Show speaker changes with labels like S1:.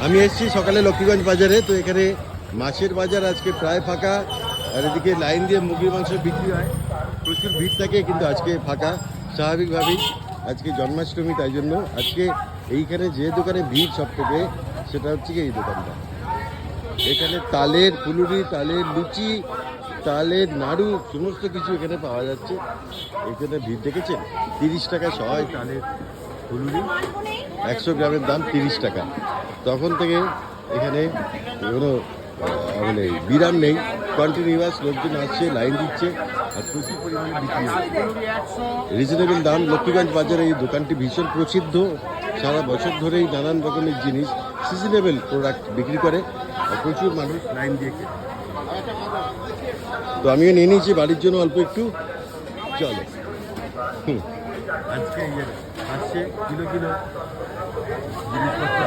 S1: আমি এসেছি সকালে লক্ষ্মীগঞ্জ বাজারে। তো এখানে মাছের বাজার আজকে প্রায় ফাঁকা, আর এদিকে লাইন দিয়ে মুরগির মাংস বিক্রি হয়, প্রচুর ভিড় থাকে, কিন্তু আজকে ফাঁকা স্বাভাবিকভাবেই। আজকে জন্মাষ্টমী, তাই জন্য আজকে এইখানে যে দোকানে ভিড় সব থেকে, সেটা হচ্ছে কি এই দোকানটা। এখানে তালের ফুলুরি, তালের লুচি, তালের নাড়ু সমস্ত কিছু এখানে পাওয়া যাচ্ছে। এখানে ভিড় দেখেছেন, 30 টাকা সবাই তালের ফুলুরি, 100 গ্রামের দাম 30 টাকা। তখন থেকে এখানে কোনো মানে বিরাম নেই, কন্টিনিউয়াস লোকজন আসছে, লাইন দিচ্ছে, আর প্রচুর পরিমাণে বিক্রি হচ্ছে। রিজনেবল দাম। লক্ষ্মীগঞ্জ বাজারে এই দোকানটি ভীষণ প্রসিদ্ধ, সারা বছর ধরেই নানান রকমের জিনিস, সিজনেবল প্রোডাক্ট বিক্রি করে, আর প্রচুর মানুষ লাইন দিয়ে কেনে। তো আমিও নিয়ে নিয়েছি বাড়ির জন্য অল্প একটু। চলো, আজকে আসছে কিলো কিলো জিনিসপত্র।